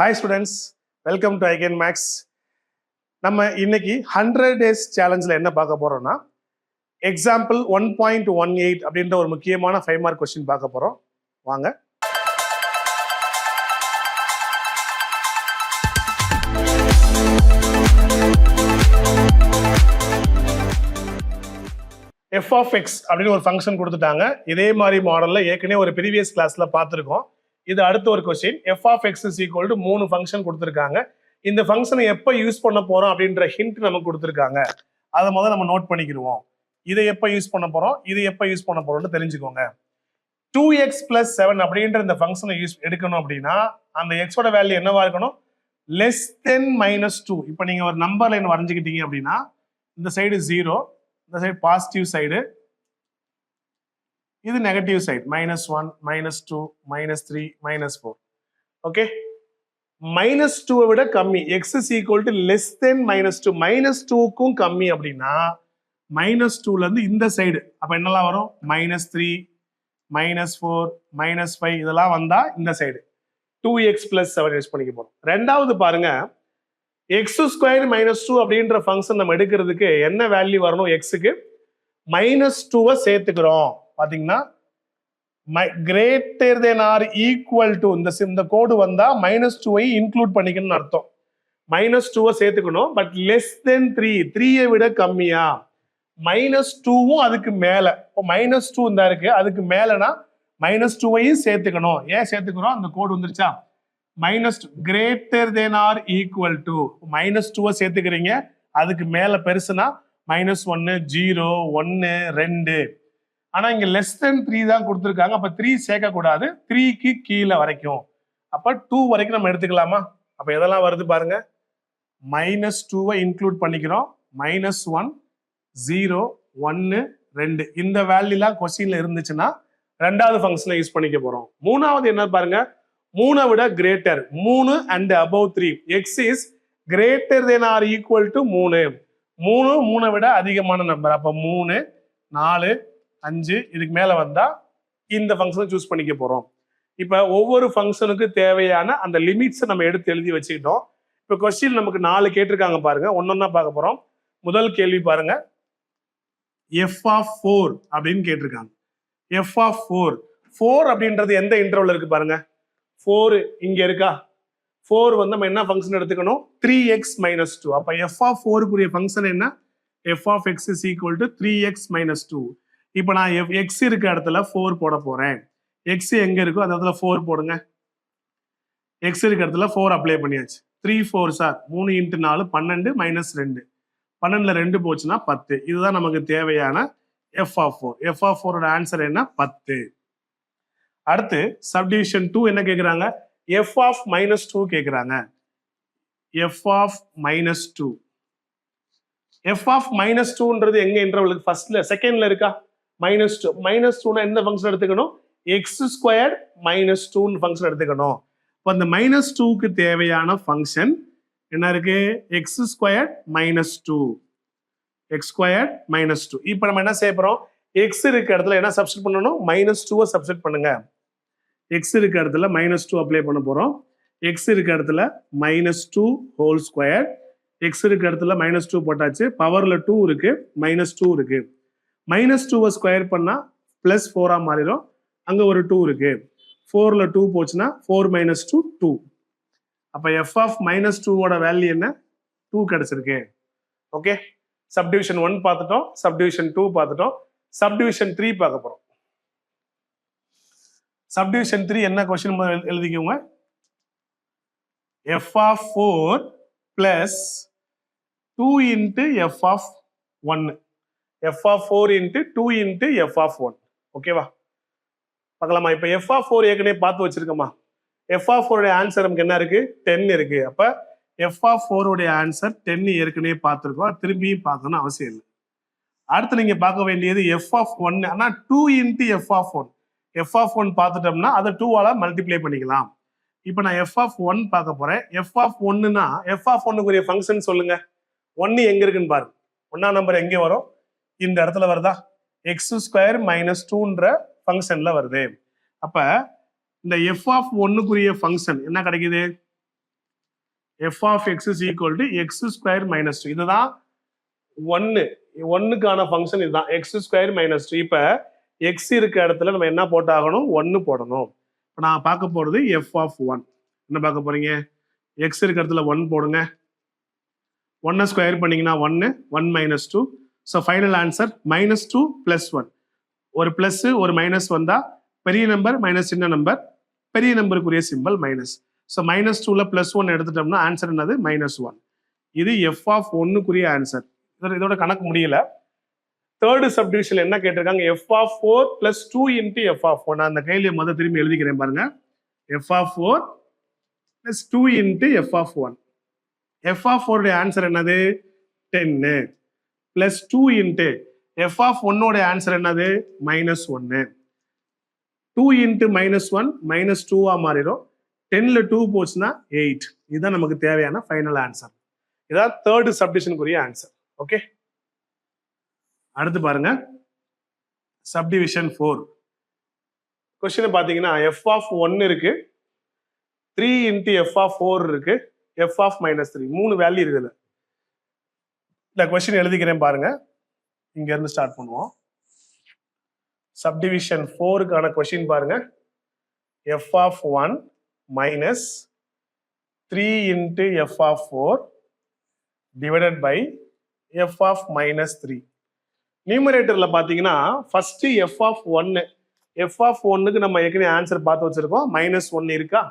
Hi students, welcome to I can maths. நம்ம இன்னைக்கு 100 days சேலஞ்சில் என்ன பார்க்க போறோம்னா, எக்ஸாம்பிள் 1.18 அப்படின்ற ஒரு முக்கியமான 5 மார்க் கொஸ்டின் பார்க்க போறோம். வாங்க. f of x அப்படின்னு ஒரு ஃபங்க்ஷன் கொடுத்துட்டாங்க. இதே மாதிரி மாடல்ல ஏற்கனவே ஒரு ப்ரீவியஸ் கிளாஸ்ல பார்த்துருக்கோம். இது அடுத்த ஒரு question. f of x is equal to 3 function கொடுத்துருக்காங்க. இந்த ஃபங்க்ஷனை எப்போ யூஸ் பண்ண போறோம் அப்படின்ற ஹிண்ட் நமக்கு கொடுத்துருக்காங்க. அதை முதல்ல நம்ம நோட் பண்ணிக்கிடுவோம். இதை எப்போ யூஸ் பண்ண போறோம், இது எப்போ யூஸ் பண்ண போறோம்னு தெரிஞ்சுக்கோங்க. 2x + 7 அப்படின்ற இந்த ஃபங்க்ஷனை எடுக்கணும் அப்படின்னா அந்த எக்ஸோட வேல்யூ என்னவா இருக்கணும்? Less than -2. இப்போ நீங்க ஒரு நம்பர் லைன் வரைஞ்சுக்கிட்டீங்க அப்படின்னா இந்த சைடு 0, இந்த சைடு பாசிட்டிவ் சைடு, இது நெகட்டிவ் சைடு, -1, -2, -3, -4. ஓகே, -2 விட கம்மி, x is equal to less than -2, -2க்கும் கம்மி அப்படின்னா -2ல இருந்து இந்த சைடு அப்ப என்னெல்லாம் வரும்? -3, -4, -5 இதெல்லாம் வந்தா இந்த சைடு 2x + 7 யூஸ் பண்ணிக்க போறோம். ரெண்டாவது பாருங்க, x² - 2 அப்படின்ற ஃபங்க்ஷன் நம்ம எடுக்கிறதுக்கு என்ன வேல்யூ வரணும்? x-க்கு -2 சேர்த்துக்கிறோம். பாத்தீங்கன்னா greater than or equal to இந்த கோடு வந்தா -2 இன்க்ளூட் பண்ணிக்கணும்னு அர்த்தம். -2 சேர்த்துக்கணும். பட் less than 3 விட கம்மியா, -2வும் அதுக்கு மேல, இப்போ -2 இந்த இருக்கு, அதுக்கு மேலனா -2 சேர்த்துக்கணும். ஏன் சேர்த்துக்கிறோம்? அந்த கோடு வந்துருச்சா, greater than or equal to -2 சேர்த்துக்கிறீங்க. அதுக்கு மேல பெருசுனா -1, 0, 1, 2. ஆனா இங்க லெஸ் தென் 3 தான் கொடுத்துருக்காங்க. அப்ப 3 சேர்க்க கூடாது, 3க்கு கீழே வரைக்கும். அப்ப 2 வரைக்கும் நம்ம எடுத்துக்கலாமா? அப்ப எதெல்லாம் வருது பாருங்க, -2 இன்க்ளூட் பண்ணிக்கிறோம். -1, 0, 1, 2 இந்த வேல்யூலாம் கொஸ்டின்ல இருந்துச்சுன்னா ரெண்டாவது ஃபங்க்ஷனை யூஸ் பண்ணிக்க போறோம். மூணாவது என்ன பாருங்க, 3 விட greater, 3 and above 3, x is greater than or equal to 3. 3 விட அதிகமான நம்பர். அப்ப 3, 4, 5 இதுக்கு மேல வந்தா இந்த ஃபங்க்ஷனை சூஸ் பண்ணிக்க போறோம். இப்ப ஒவ்வொரு ஃபங்க்ஷனுக்கு தேவையான அந்த லிமிட்ஸ் நம்ம எடுத்து எழுதி வச்சுக்கிட்டோம். இப்ப கொஸ்டின் நமக்கு 4 கேட்டிருக்காங்க பாருங்க, ஒன்னொன்னா பார்க்க போறோம். முதல் கேள்வி பாருங்க, f of 4 அப்படின்னு கேட்டிருக்காங்க. f of 4 அப்படின்றது எந்த இன்டர்வல் இருக்கு பாருங்க, 4 இங்க இருக்கா. 4 வந்து நம்ம என்ன ஃபங்க்ஷன் எடுத்துக்கணும்? 3x - 2. அப்ப f of 4 ஃபங்க்ஷன் என்ன? f of x is equal to 3x - 2. இப்போ நான் x இருக்க இடத்துல 4 போட போறேன். x எங்க இருக்கோ அந்த இடத்துல 4 போடுங்க. x இருக்க இடத்துல 4 அப்ளை பண்ணியாச்சு. 3 4 சார் 3 × 4 12 -2, 12ல 2 போச்சுன்னா 10. இதுதான் நமக்கு தேவையான f of 4. f of 4 answer என்ன? 10. அடுத்து சப்டிவிஷன் 2 என்ன கேக்குறாங்க? f of -2 கேக்குறாங்க. f of -2, f of -2ன்றது எங்க இன்டர்வலுக்கு? ஃபர்ஸ்ட்ல, செகண்ட்ல இருக்கா? -2. -2னா எந்த ஃபங்க்ஷன் எடுத்துக்கணும்? x² - 2 ஃபங்க்ஷன் எடுத்துக்கணும். இப்போ அந்த -2க்கு தேவையான ஃபங்க்ஷன் என்ன இருக்கு? x² - 2, x² - 2. இப்போ நம்ம என்ன செய்ய போறோம்? x இருக்க இடத்துல என்ன சப்ஸ்டிட் பண்ணணும்? -2 சப்ஸ்டிட் பண்ணுங்க. x இருக்க இடத்துல -2 அப்ளை பண்ண போறோம். x இருக்க இடத்துல -2 ஹோல் ஸ்கொயர், x இருக்க இடத்துல -2 போட்டாச்சு. பவர்ல 2 இருக்கு, -2 இருக்கு. -2 ஸ்கொயர் பண்ணா +4 மாறிடும். அங்க ஒரு 2 இருக்கு. 4ல 2 போச்சுன்னா 4 - 2 2. அப்ப f of -2 ஓட வேல்யூ என்ன? 2 கிடைச்சிருக்கு. ஓகே, சப்டிவிஷன் 1 பார்த்துட்டோம், சப்டிவிஷன் 2 பார்த்துட்டோம், சப்டிவிஷன் 3 பார்க்க போறோம். சப்டிவிஷன் 3 என்ன கொஸ்டின் எழுதிக்கோங்க. f of 4 plus 2 into f of 1, f of 4 into 2 into f of 1. ஓகேவா? பார்க்கலாமா? இப்ப f of 4 ஏற்கனவே பார்த்து வச்சிருக்கோமா? f of 4 உடைய ஆன்சர் நமக்கு என்ன இருக்கு? 10 இருக்கு. அப்ப f of 4 உடைய ஆன்சர் 10 ஏற்கனவே பார்த்துருக்கோம், திரும்பியும் பார்க்கணும் அவசியம் இல்லை. அடுத்து நீங்க பார்க்க வேண்டியது f of 1, ஆனா 2 into f of 1. f of 1 பார்த்துட்டோம்னா அதை 2ஆல மல்டிப்ளை பண்ணிக்கலாம். இப்போ நான் f of 1 பார்க்க போறேன். f of 1னா f of 1க்குரிய ஃபங்க்ஷன் சொல்லுங்க. 1 எங்க இருக்குன்னு பாருங்க. 1ஆம் நம்பர் எங்க வரும்? இந்த இடத்துல வருதா? x² - 2ன்ற ஃபங்க்ஷன்ல வருது. அப்ப இந்த f of 1க்குரிய ஃபங்க்ஷன் என்ன கிடைக்குது? f of x is equal to x square minus 2. இதுதான் ஒன்னுக்கான ஃபங்க்ஷன் இதுதான் x square minus 2. இப்போ x இருக்க இடத்துல நம்ம என்ன போட்டாகணும்? 1 போடணும். இப்போ நான் பார்க்க போறது f of 1. என்ன பார்க்க போறீங்க? x இருக்க இடத்துல 1 போடுங்க. 1 ஸ்கொயர் பண்ணீங்கன்னா 1 minus 2. So final answer -2 + 1. ஒரு பிளஸ் ஒரு மைனஸ் வந்தா பெரிய நம்பர் மைனஸ் சின்ன நம்பர், பெரிய நம்பருக்குரிய சிம்பிள் மைனஸ். ஸோ -2ல +1 எடுத்துட்டோம்னா ஆன்சர் என்னது? -1. இது f of 1க்குரிய ஆன்சர். இதோட கணக்கு முடியல. தேர்டு சப்டிவிஷன் என்ன கேட்டிருக்காங்க? f of 4 + 2 × f of 1. அந்த கையில முதல் திரும்பி எழுதிக்கிறேன் பாருங்க. f of 4 + 2 × f of 1. f of 4 உடைய ஆன்சர் என்னது? 10 + 2 × f of 1 உடைய ஆன்சர் என்னது? -1. 2 × -1 -2 மாறிடும். 10ல 2 போச்சுன்னா 8. இதுதான் நமக்கு தேவையான ஃபைனல் ஆன்சர். இதான் தேர்டு சப்டிவிஷனுக்குரிய ஆன்சர். ஓகே, அடுத்து பாருங்க சப்டிவிஷன் 4. கொஸ்டின் பாத்தீங்கன்னா f of 1 இருக்கு, 3 × f of 4 இருக்கு, f of -3 3 வேல்யூ இருக்குல்ல. இந்த கொஸ்டின் எழுதிக்கிறேன் பாருங்க. இங்க இருந்து ஸ்டார்ட் பண்ணுவோம். சப்டிவிஷன் 4க்கான கொஸ்டின் பாருங்க. f of 1 minus 3 × f of 4 divided by f of -3. நியூமரேட்டர்ல பாத்தீங்கன்னா first f of 1, f of 1க்கு நம்ம ஏற்கனவே ஆன்சர் பார்த்து வச்சிருக்கோம். -1 இருக்கா.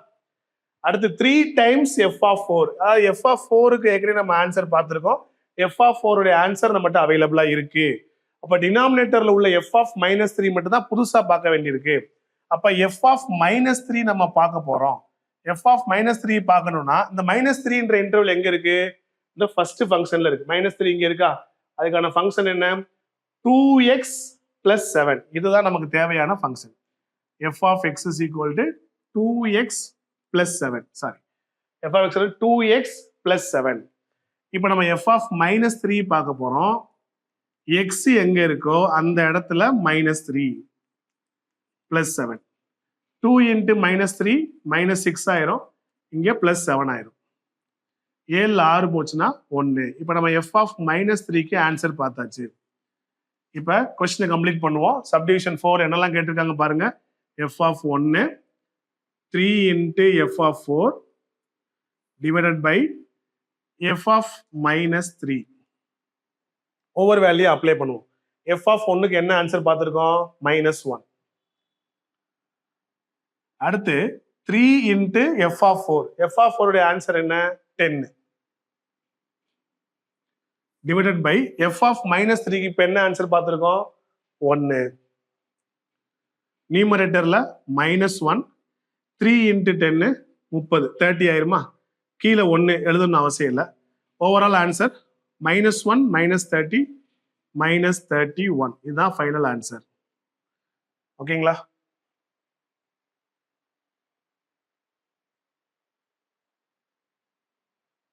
அடுத்து 3 டைம்ஸ் f of 4, அதாவது f of 4க்கு ஏற்கனவே நம்ம ஆன்சர் பார்த்துருக்கோம். f of 4 உடைய ஆன்சர் நம்மகிட்ட அவைலபிளா இருக்கு. அப்ப டினாமினேட்டர்ல உள்ள f of -3 மட்டும் தான் புதுசா பார்க்க வேண்டியிருக்கு. அப்ப f of -3 நம்ம பார்க்க போறோம். f of -3 பார்க்கணும்னா இந்த -3ன்ற இன்டர்வல் எங்க இருக்கு? இந்த ஃபர்ஸ்ட் ஃபங்க்ஷன்ல இருக்கு. -3 இங்க இருக்கா. அதுக்கான ஃபங்க்ஷன் என்ன? 2x + 7. இதுதான் நமக்கு தேவையான function. f of x is equal to 2x + 7. Sorry, f of x is 2x + 7. இப்போ நம்ம f of -3 பார்க்க போறோம். x எங்க இருக்கோ அந்த இடத்துல -3 + 7. 2 × -3 -6 ஆயிரும். இங்க +7 ஆயிரும். 7ல 6 போச்சுன்னா 1. இப்போ நம்ம f of -3க்கு ஆன்சர் பார்த்தாச்சு. இப்போ கொஸ்டினை கம்ப்ளீட் பண்ணுவோம். சப்டிவிஷன் 4 என்னெல்லாம் கேட்டிருக்காங்க பாருங்க. f of 1 3 × f of 4 divided by f of -3. Over value apply பண்ணுவோம். f of 1க்கு என்ன ஆன்சர் பார்த்திருக்கோம்? -1. அடுத்து 3 × f of 4. f of 4 உடைய ஆன்சர் என்ன? 10 divided by f of -3க்கு இப்ப என்ன ஆன்சர் பார்த்திருக்கோம்? 1. நியூமரேட்டர்ல -1, 3 × 10 30 30 ஆயிருமா. கீழே 1 எழுதணும்னு அவசியம் இல்லை. Overall answer -1 -30 -31. இதுதான் ஃபைனல் ஆன்சர். ஓகேங்களா?